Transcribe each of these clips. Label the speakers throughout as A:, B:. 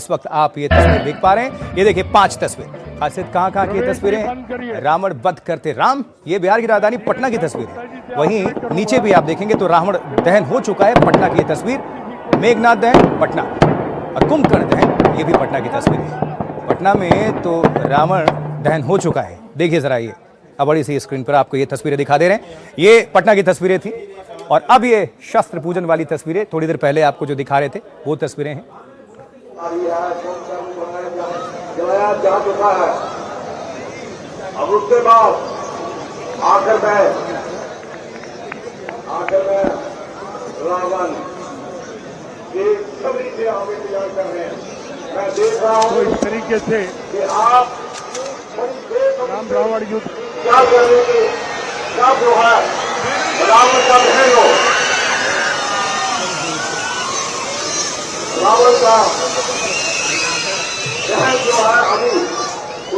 A: इस वक्त आप ये तस्वीर देख पा रहे हैं। ये देखिए 5 तस्वीर, खासियत कहाँ की तस्वीरें हैं। रावण वध करते राम, ये बिहार की राजधानी पटना की तस्वीर है। वहीं नीचे भी आप देखेंगे तो रावण दहन हो चुका है, पटना की ये तस्वीर। मेघनाथ दहन पटना और कुंभकर्ण दहन ये भी पटना की तस्वीर है। पटना में तो रावण दहन हो चुका है। देखिए जरा ये अब बड़ी सी स्क्रीन पर आपको ये तस्वीरें दिखा दे रहे हैं। ये पटना की तस्वीरें थी और अब ये शस्त्र पूजन वाली तस्वीरें थोड़ी देर पहले आपको जो दिखा रहे थे वो तस्वीरें हैं।
B: जा चुका है। अब उसके बाद आखिर में रावण ये सभी से आगे इंतजार कर रहे हैं। मैं देख रहा हूँ
C: तो इस तरीके से
B: कि आप
C: राम रावण युद्ध
B: क्या करेंगे, क्या जो है रावण का बहन हो, रावण का बहन जो है अभी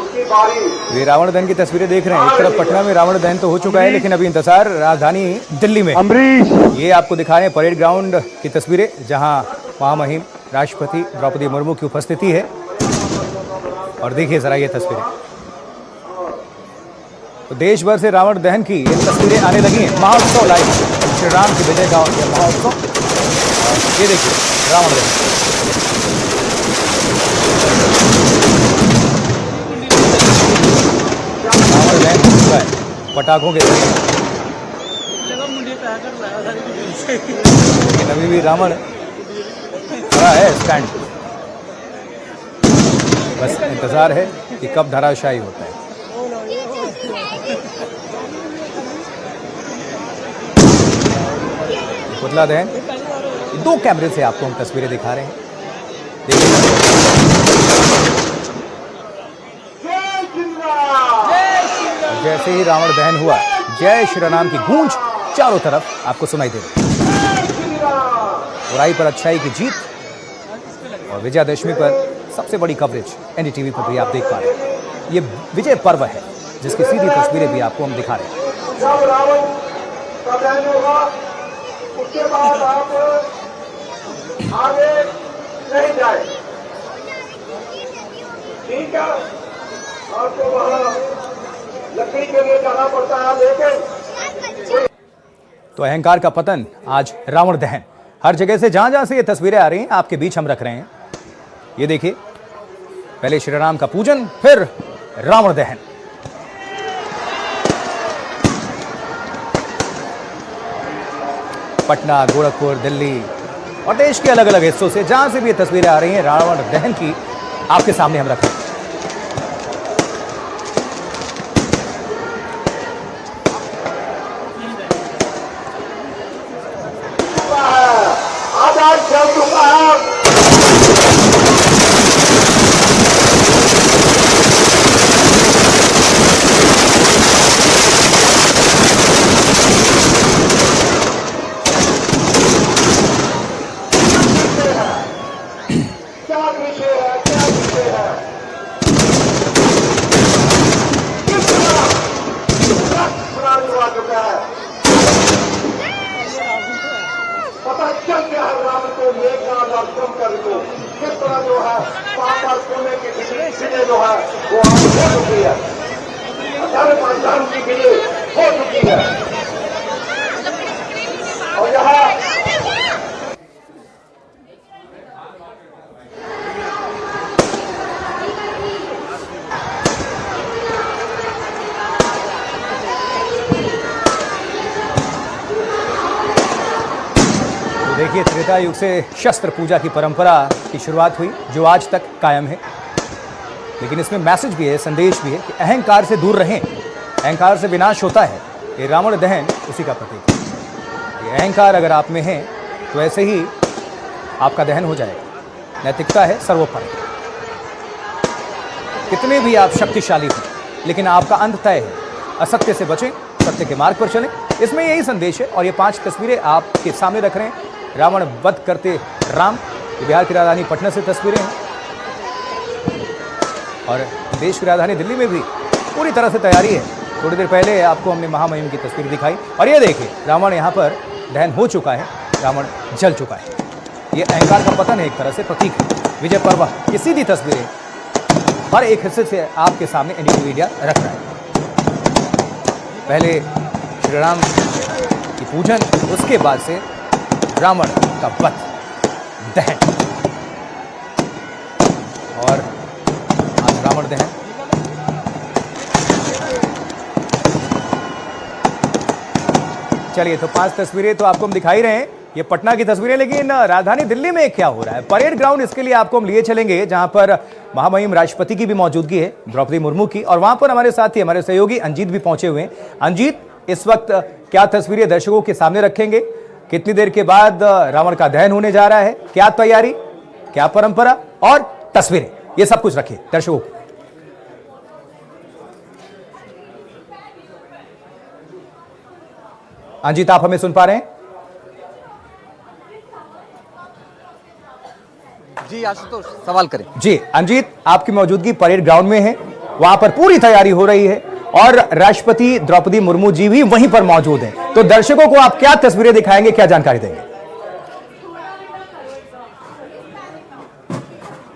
B: उसकी बारी।
A: ये रावण दहन की तस्वीरें देख रहे हैं। एक तरफ पटना में रावण दहन तो हो चुका है, लेकिन अभी इंतजार राजधानी दिल्ली में।
C: अमरीश
A: ये आपको दिखा रहे हैं परेड ग्राउंड की तस्वीरें, जहां महामहिम राष्ट्रपति द्रौपदी मुर्मू की उपस्थिति है। और देखिए जरा ये तस्वीरें, तो देश भर से रावण दहन की ये तस्वीरें आने लगी हैं। महोत्सव लाइव, श्री राम की विजय का यह महोत्सव। ये देखिए रावण दहन, रावण दहन हो चुका है पटाखों के जरिए। लेकिन अभी भी रावण खड़ा है स्टैंड, बस इंतजार है कि कब धराशायी होता है। पुतला दहन, 2 कैमरे से आपको हम तस्वीरें दिखा रहे हैं। देखिए जैसे ही रावण दहन हुआ, जय श्री राम की गूंज चारों तरफ आपको सुनाई दे रही है। बुराई पर अच्छाई की जीत और विजयादशमी पर सबसे बड़ी कवरेज एनडीटीवी पर भी आप देख पा रहे हैं। ये विजय पर्व है जिसकी सीधी तस्वीरें भी आपको हम दिखा रहे हैं।
B: जब रावण का दहन होगा उसके बाद आप आगे नहीं जाए, ठीक है। आपको वहां लकड़ी के लिए जाना पड़ता है, लेकिन
A: तो अहंकार का पतन, आज रावण दहन। हर जगह से जहां से ये तस्वीरें आ रही हैं आपके बीच हम रख रहे हैं। ये देखिए, पहले श्री राम का पूजन, फिर रावण दहन। पटना, गोरखपुर, दिल्ली और देश के अलग अलग हिस्सों से जहां से भी ये तस्वीरें आ रही हैं रावण दहन की, आपके सामने हम रख रहे हैं।
B: आजाद चल चुका है। क्या विषय है, क्या विषय है, किस तरह आ चुका है। पता चल गया है राम को मेघनाथ और कुंभकर्ण को किस तरह जो है पाप और पुण्य की विजय जो है वो आज हो चुकी है। धर्म और धर्म की विजय हो चुकी है। और यहाँ
A: देखिए, त्रेता युग से शस्त्र पूजा की परंपरा की शुरुआत हुई, जो आज तक कायम है। लेकिन इसमें मैसेज भी है, संदेश भी है कि अहंकार से दूर रहें, अहंकार से विनाश होता है। ये रावण दहन उसी का प्रतीक है। ये अहंकार अगर आप में है तो ऐसे ही आपका दहन हो जाएगा। नैतिकता है सर्वोपरि। कितने भी आप शक्तिशाली हों, लेकिन आपका अंत तय है। असत्य से बचें, सत्य के मार्ग पर चलें। इसमें यही संदेश है। और ये 5 तस्वीरें आपके सामने रख रहे हैं। रावण वध करते राम, ये बिहार की राजधानी पटना से तस्वीरें हैं। और देश की राजधानी दिल्ली में भी पूरी तरह से तैयारी है। थोड़ी देर पहले आपको हमने महामहिम की तस्वीर दिखाई और ये देखिए रावण यहाँ पर दहन हो चुका है, रावण जल चुका है। ये अहंकार का पतन है, एक तरह से प्रतीक है। विजय पर्व की सीधी तस्वीरें हर एक हिस्से से आपके सामने एनडीटीवी इंडिया रख रहा है। पहले श्री राम की पूजन, उसके बाद से रावण का वध, दहन, और आज रावण दहन। चलिए, तो 5 तस्वीरें तो आपको हम दिखा ही रहे हैं, ये पटना की तस्वीरें, लेकिन राजधानी दिल्ली में क्या हो रहा है? परेड ग्राउंड, इसके लिए आपको हम लिए चलेंगे जहां पर महामहिम राष्ट्रपति की भी मौजूदगी है, द्रौपदी मुर्मू की, और वहां पर हमारे साथी, हमारे सहयोगी अंजीत भी पहुंचे हुए हैं। अंजीत, इस वक्त क्या तस्वीरें दर्शकों के सामने रखेंगे? कितनी देर के बाद रावण का दहन होने जा रहा है? क्या तैयारी, क्या परंपरा और तस्वीरें, ये सब कुछ रखिए दर्शकों को। अंजीत, आप हमें सुन पा रहे हैं?
D: जी आशुतोष, सवाल करें।
A: जी अंजीत, आपकी मौजूदगी परेड ग्राउंड में है, वहां पर पूरी तैयारी हो रही है और राष्ट्रपति द्रौपदी मुर्मू जी भी वहीं पर मौजूद हैं। तो दर्शकों को आप क्या तस्वीरें दिखाएंगे, क्या जानकारी देंगे?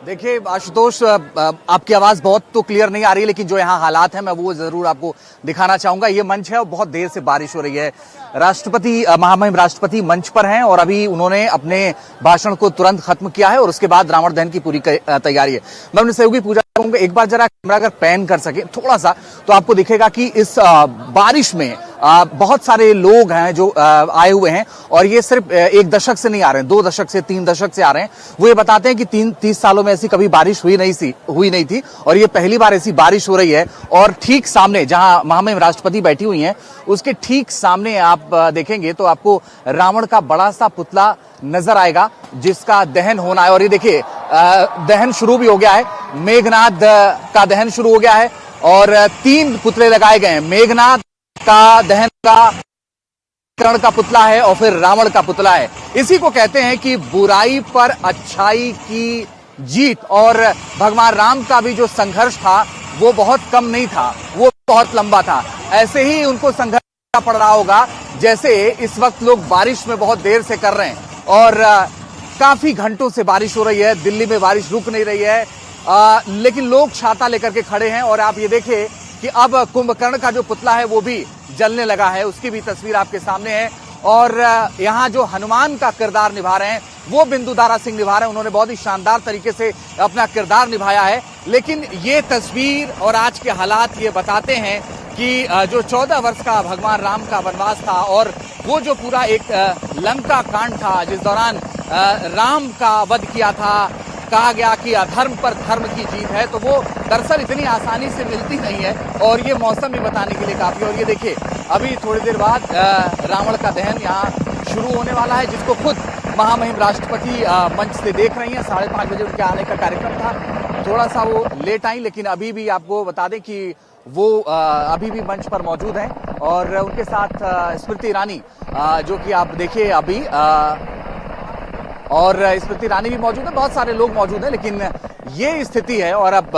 D: देखिए आशुतोष, आपकी आवाज बहुत तो क्लियर नहीं आ रही है, लेकिन जो यहाँ हालात हैं मैं वो जरूर आपको दिखाना चाहूंगा। ये मंच है और बहुत देर से बारिश हो रही है। राष्ट्रपति, महामहिम राष्ट्रपति मंच पर हैं और अभी उन्होंने अपने भाषण को तुरंत खत्म किया है और उसके बाद रावण दहन की पूरी तैयारी है। मैं अपने सहयोगी पूजा करूंगा, एक बार जरा कैमरा अगर पैन कर सके थोड़ा सा, तो आपको दिखेगा कि इस बारिश में बहुत सारे लोग हैं जो आए हुए हैं, और ये सिर्फ 1 दशक से नहीं आ रहे हैं, 2 दशक से, 3 दशक से आ rहे हैं। वो ये बताते हैं कि 30 सालों में ऐसी कभी बारिश हुई नहीं थी और ये पहली बार ऐसी बारिश हो रही है। और ठीक सामने जहां महामहिम राष्ट्रपति बैठी हुई हैं, उसके ठीक सामने आप देखेंगे तो आपको रावण का बड़ा सा पुतला नजर आएगा जिसका दहन होना है। और ये देखिए, दहन शुरू भी हो गया है, मेघनाद का दहन शुरू हो गया है और 3 पुतले लगाए गए हैं। मेघनाद का दहन का कर्ण का पुतला है और फिर रावण का पुतला है। इसी को कहते हैं कि बुराई पर अच्छाई की जीत। और भगवान राम का भी जो संघर्ष था वो बहुत कम नहीं था, वो बहुत लंबा था। ऐसे ही उनको संघर्ष करना पड़ रहा होगा जैसे इस वक्त लोग बारिश में बहुत देर से कर रहे हैं और काफी घंटों से बारिश हो रही है। दिल्ली में बारिश रुक नहीं रही है, लेकिन लोग छाता लेकर के खड़े हैं। और आप ये देखिए कि अब कुंभकर्ण का जो पुतला है वो भी जलने लगा है, उसकी भी तस्वीर आपके सामने है। और यहाँ जो हनुमान का किरदार निभा रहे हैं वो बिंदु दारा सिंह निभा रहे हैं। उन्होंने बहुत ही शानदार तरीके से अपना किरदार निभाया है। लेकिन ये तस्वीर और आज के हालात ये बताते हैं कि जो 14 वर्ष का भगवान राम का वनवास था और वो जो पूरा एक लंका कांड था जिस दौरान राम का वध किया था, कहा गया कि अधर्म पर धर्म की जीत है, तो वो दरअसल इतनी आसानी से मिलती नहीं है। और ये मौसम भी बताने के लिए काफी है। और ये देखिए, अभी थोड़ी देर बाद रावण का दहन यहाँ शुरू होने वाला है, जिसको खुद महामहिम राष्ट्रपति मंच से देख रही हैं। 5:30 बजे उनके आने का कार्यक्रम था, थोड़ा सा वो लेट आई, लेकिन अभी भी आपको बता दें कि वो अभी भी मंच पर मौजूद हैं। और उनके साथ स्मृति ईरानी, जो कि आप देखिए अभी, और स्मृति ईरानी भी मौजूद है, बहुत सारे लोग मौजूद हैं। लेकिन ये स्थिति है और अब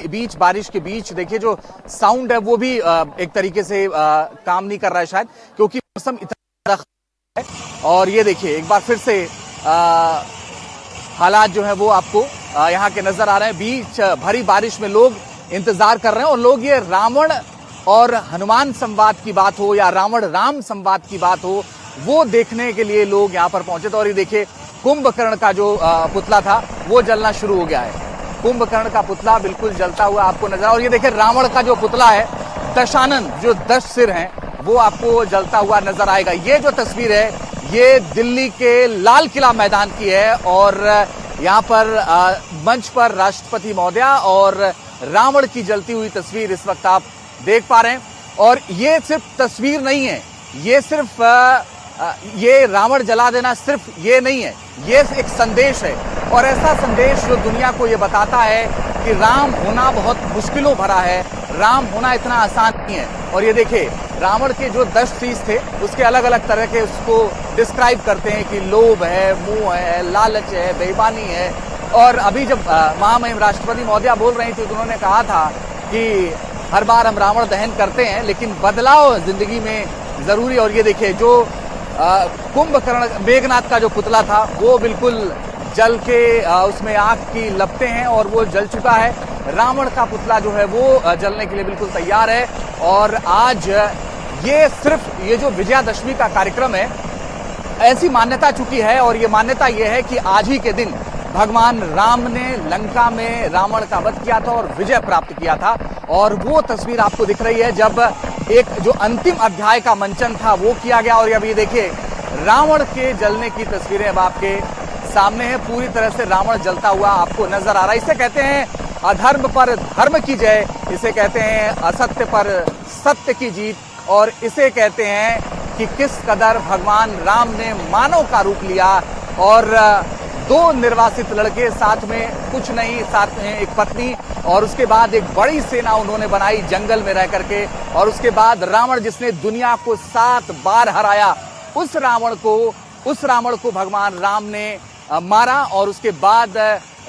D: बीच बारिश के बीच देखिए जो साउंड है वो भी एक तरीके से काम नहीं कर रहा है शायद, क्योंकि मौसम इतना है। और ये देखिए एक बार फिर से हालात जो है वो आपको यहाँ के नजर आ रहे हैं। बीच भरी बारिश में लोग इंतजार कर रहे हैं और लोग ये रावण और हनुमान संवाद की बात हो या रावण राम संवाद की बात हो, वो देखने के लिए लोग यहाँ पर पहुंचे थे। और ये देखिए, कुंभकर्ण का जो पुतला था वो जलना शुरू हो गया है। कुंभकर्ण का पुतला बिल्कुल जलता हुआ आपको नजर। और ये देखिए, रावण का जो पुतला है, दशानन, जो 10 सिर हैं, वो आपको जलता हुआ नजर आएगा। ये जो तस्वीर है ये दिल्ली के लाल किला मैदान की है और यहाँ पर मंच पर राष्ट्रपति महोदया और रावण की जलती हुई तस्वीर इस वक्त आप देख पा रहे हैं। और ये सिर्फ तस्वीर नहीं है, ये सिर्फ ये रावण जला देना सिर्फ ये नहीं है, ये एक संदेश है। और ऐसा संदेश जो दुनिया को ये बताता है कि राम होना बहुत मुश्किलों भरा है, राम होना इतना आसान नहीं है। और ये देखिए, रावण के जो 10 चीज थे उसके अलग अलग तरह के उसको डिस्क्राइब करते हैं कि लोभ है, मोह है, लालच है, बेईमानी है। और अभी जब महामहिम राष्ट्रपति महोदया बोल रही थी तो उन्होंने कहा था कि हर बार हम रावण दहन करते हैं लेकिन बदलाव जिंदगी में जरूरी। और ये देखिए, जो कुंभकर्ण मेघनाद का जो पुतला था वो बिल्कुल जल के उसमें आग की लपटें हैं और वो जल चुका है। रावण का पुतला जो है वो जलने के लिए बिल्कुल तैयार है। और आज ये जो विजयादशमी का कार्यक्रम है, ऐसी मान्यता चुकी है और ये मान्यता ये है कि आज ही के दिन भगवान राम ने लंका में रावण का वध किया था और विजय प्राप्त किया था। और वो तस्वीर आपको दिख रही है जब एक जो अंतिम अध्याय का मंचन था वो किया गया। और अब ये देखिए रावण के जलने की तस्वीरें अब आपके सामने है। पूरी तरह से रावण जलता हुआ आपको नजर आ रहा है। इसे कहते हैं अधर्म पर धर्म की जय, इसे कहते हैं असत्य पर सत्य की जीत, और इसे कहते हैं कि किस कदर भगवान राम ने मानव का रूप लिया। और दो निर्वासित लड़के, साथ में कुछ नहीं, साथ में एक पत्नी, और उसके बाद एक बड़ी सेना उन्होंने बनाई जंगल में रह करके। और उसके बाद रावण जिसने दुनिया को 7 बार हराया, उस रावण को भगवान राम ने मारा और उसके बाद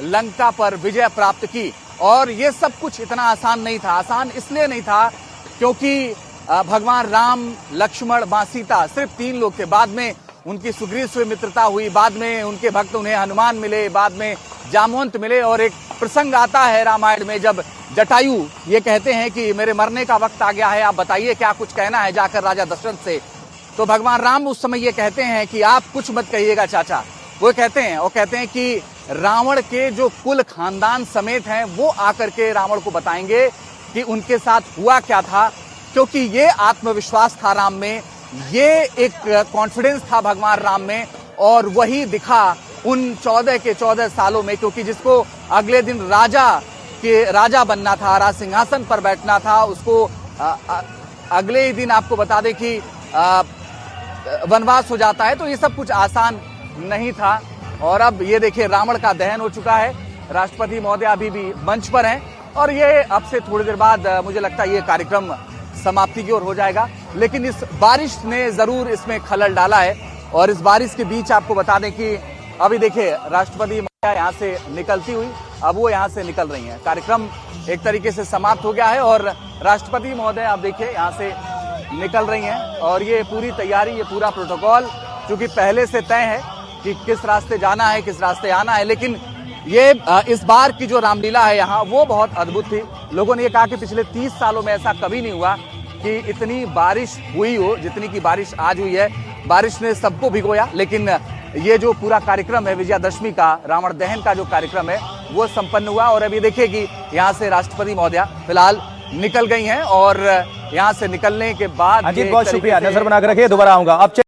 D: लंका पर विजय प्राप्त की। और ये सब कुछ इतना आसान नहीं था। आसान इसलिए नहीं था क्योंकि भगवान राम, लक्ष्मण, मां सीता, सिर्फ 3 लोग थे। बाद में उनकी सुग्रीव से मित्रता हुई, बाद में उनके भक्त उन्हें हनुमान मिले, बाद में जामवंत मिले। और एक प्रसंग आता है रामायण में जब जटायु ये कहते हैं कि मेरे मरने का वक्त आ गया है, आप बताइए क्या कुछ कहना है जाकर राजा दशरथ से। तो भगवान राम उस समय ये कहते हैं कि आप कुछ मत कहिएगा चाचा। वो कहते हैं कि रावण के जो कुल खानदान समेत हैं वो आकर के रावण को बताएंगे कि उनके साथ हुआ क्या था। क्योंकि ये आत्मविश्वास था राम में, ये एक कॉन्फिडेंस था भगवान राम में, और वही दिखा उन 14 के 14 सालों में। क्योंकि जिसको अगले दिन राजा बनना था, राज सिंहासन पर बैठना था, उसको अगले ही दिन आपको बता दें कि वनवास हो जाता है। तो ये सब कुछ आसान नहीं था। और अब ये देखिए रावण का दहन हो चुका है। राष्ट्रपति महोदय अभी भी मंच पर हैं और ये अब से थोड़ी देर बाद मुझे लगता है ये कार्यक्रम समाप्ति की ओर हो जाएगा। लेकिन इस बारिश ने जरूर इसमें खलल डाला है। और इस बारिश के बीच आपको बता दें कि अभी देखिए राष्ट्रपति महोदया यहाँ से निकलती हुई, अब वो यहाँ से निकल रही हैं। कार्यक्रम एक तरीके से समाप्त हो गया है और राष्ट्रपति महोदय आप देखिए यहाँ से निकल रही हैं। और ये पूरी तैयारी, ये पूरा प्रोटोकॉल चूंकि पहले से तय है कि किस रास्ते जाना है, किस रास्ते आना है। लेकिन ये इस बार की जो रामलीला है यहाँ, वो बहुत अद्भुत थी। लोगों ने ये कहा कि पिछले 30 सालों में ऐसा कभी नहीं हुआ कि इतनी बारिश हुई हो जितनी की बारिश आज हुई है। बारिश ने सबको भिगोया। लेकिन ये जो पूरा कार्यक्रम है विजयादशमी का, रावण दहन का जो कार्यक्रम है वो संपन्न हुआ। और अभी देखिए कि यहाँ से राष्ट्रपति महोदया फिलहाल निकल गई हैं और यहाँ से निकलने के बाद
A: अजीत बहुत शुक्रिया, नजर बना कर रखिए, दोबारा आऊंगा अब।